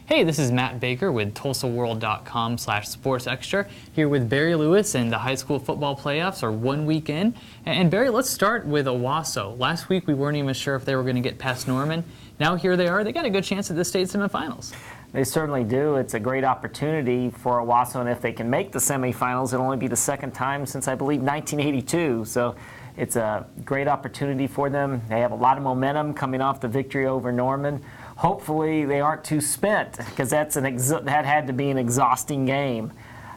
Hey, this is Matt Baker with TulsaWorld.com/SportsExtra here with Barry Lewis, and the high school football playoffs are 1 week in. And Barry, let's start with Owasso. Last week we weren't even sure if they were going to get past Norman. Now here they are. They got a good chance at the state semifinals. They certainly do. It's a great opportunity for Owasso, and if they can make the semifinals, it'll only be the second time since, I believe, 1982. So it's a great opportunity for them. They have a lot of momentum coming off the victory over Norman. Hopefully they aren't too spent, because that had to be an exhausting game.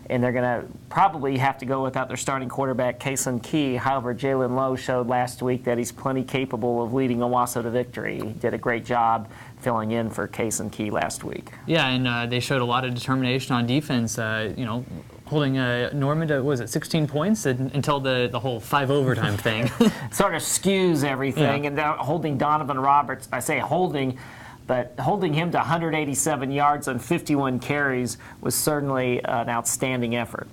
And they're going to probably have to go without their starting quarterback, Kason Key. However, Jalen Lowe showed last week that he's plenty capable of leading Owasso to victory. He did a great job filling in for Kason Key last week. Yeah, and they showed a lot of determination on defense, holding Norman to, 16 points until the whole 5 overtime thing. Sort of skews everything. Yeah. And holding Donovan Roberts, I say holding, but holding him to 187 yards on 51 carries was certainly an outstanding effort.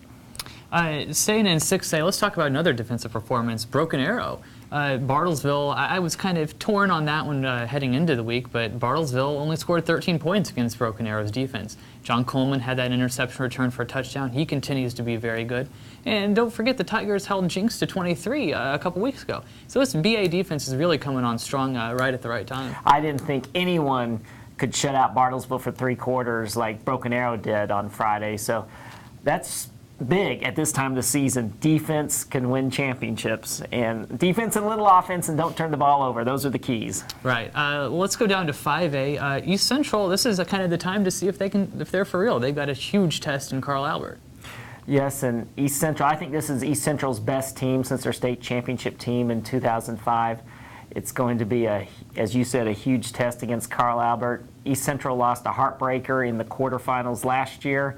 Staying in 6A, let's talk about another defensive performance, Broken Arrow. Bartlesville, I was kind of torn on that one heading into the week, but Bartlesville only scored 13 points against Broken Arrow's defense. John Coleman had that interception return for a touchdown. He continues to be very good. And don't forget, the Tigers held Jinx to 23 a couple weeks ago. So this BA defense is really coming on strong right at the right time. I didn't think anyone could shut out Bartlesville for 3 quarters like Broken Arrow did on Friday. So that's big at this time of the season. Defense can win championships, and defense and little offense, and don't turn the ball over. Those are the keys. Right. Let's go down to 5A. East Central, this is kind of the time to see if they're for real. They've got a huge test in Carl Albert. Yes, and East Central, I think this is East Central's best team since their state championship team in 2005. It's going to be, as you said, a huge test against Carl Albert. East Central lost a heartbreaker in the quarterfinals last year.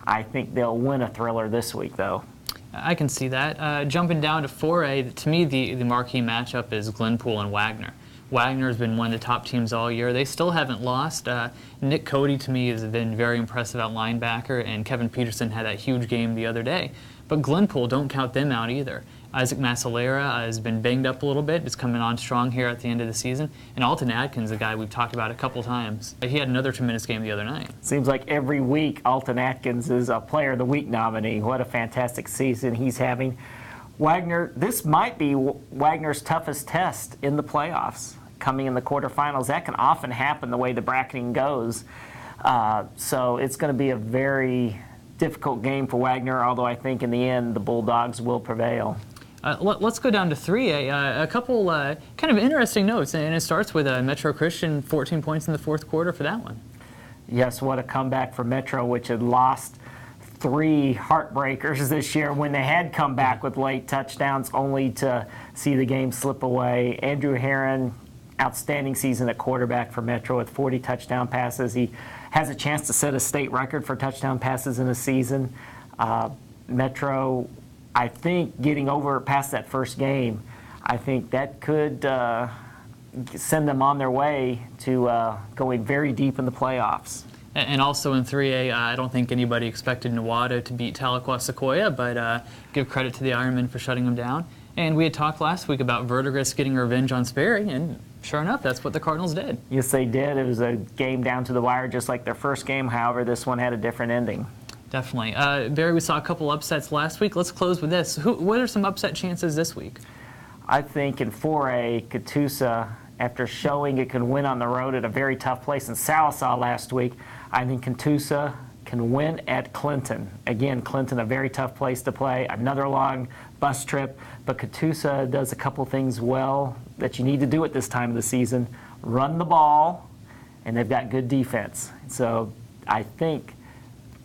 I think they'll win a thriller this week, though. I can see that. Jumping down to 4A, to me, the marquee matchup is Glenpool and Wagner. Wagner's been one of the top teams all year. They still haven't lost. Nick Cody, to me, has been very impressive at linebacker, and Kevin Peterson had that huge game the other day. But Glenpool, don't count them out either. Isaac Masalera has been banged up a little bit. Is coming on strong here at the end of the season. And Alton Atkins, a guy we've talked about a couple times. He had another tremendous game the other night. Seems like every week Alton Atkins is a Player of the Week nominee. What a fantastic season he's having. Wagner, this might be Wagner's toughest test in the playoffs. Coming in the quarterfinals, that can often happen the way the bracketing goes. So it's going to be a very difficult game for Wagner, although I think in the end the Bulldogs will prevail. Let's go down to 3A. A couple kind of interesting notes, and it starts with Metro Christian, 14 points in the fourth quarter for that one. Yes, what a comeback for Metro, which had lost 3 heartbreakers this year when they had come back with late touchdowns, only to see the game slip away. Andrew Herron, outstanding season at quarterback for Metro with 40 touchdown passes. He has a chance to set a state record for touchdown passes in a season. Metro, I think, getting over past that first game, I think that could send them on their way to going very deep in the playoffs. And also in 3A, I don't think anybody expected Nuwauda to beat Tahlequah Sequoia, but give credit to the Ironmen for shutting them down. And we had talked last week about Verdigris getting revenge on Sperry, and sure enough, that's what the Cardinals did. Yes, they did. It was a game down to the wire, just like their first game. However, this one had a different ending. Definitely. Barry, we saw a couple upsets last week. Let's close with this. What are some upset chances this week? I think in 4A, Catoosa, after showing it can win on the road at a very tough place in Sallisaw last week, I think Catoosa can win at Clinton. Again, Clinton, a very tough place to play, another long bus trip, but Catoosa does a couple things well that you need to do at this time of the season. Run the ball, and they've got good defense. So I think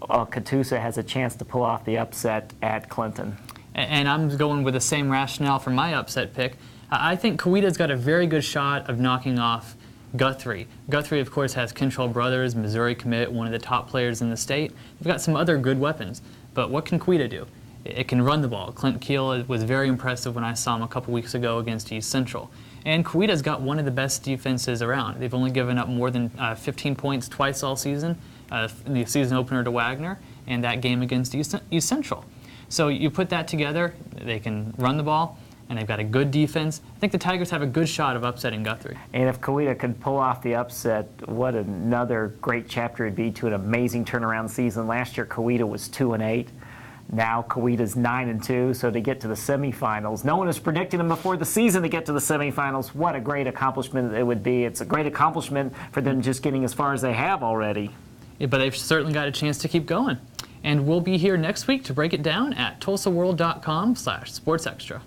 Catoosa has a chance to pull off the upset at Clinton. And I'm going with the same rationale for my upset pick. I think Coweta's got a very good shot of knocking off Guthrie. Guthrie, of course, has Kentrell Brothers, Missouri commit, one of the top players in the state. They've got some other good weapons. But what can Coweta do? It can run the ball. Clint Keel was very impressive when I saw him a couple weeks ago against East Central. And Coweta's got one of the best defenses around. They've only given up more than 15 points twice all season, the season opener to Wagner, and that game against East Central. So you put that together, they can run the ball, and they've got a good defense. I think the Tigers have a good shot of upsetting Guthrie. And if Coweta could pull off the upset, what another great chapter it'd be to an amazing turnaround season. Last year, Coweta was 2-8. Now Coweta's 9-2, so to get to the semifinals, no one was predicting them before the season to get to the semifinals. What a great accomplishment it would be. It's a great accomplishment for them just getting as far as they have already. Yeah, but they've certainly got a chance to keep going. And we'll be here next week to break it down at tulsaworld.com/sportsextra.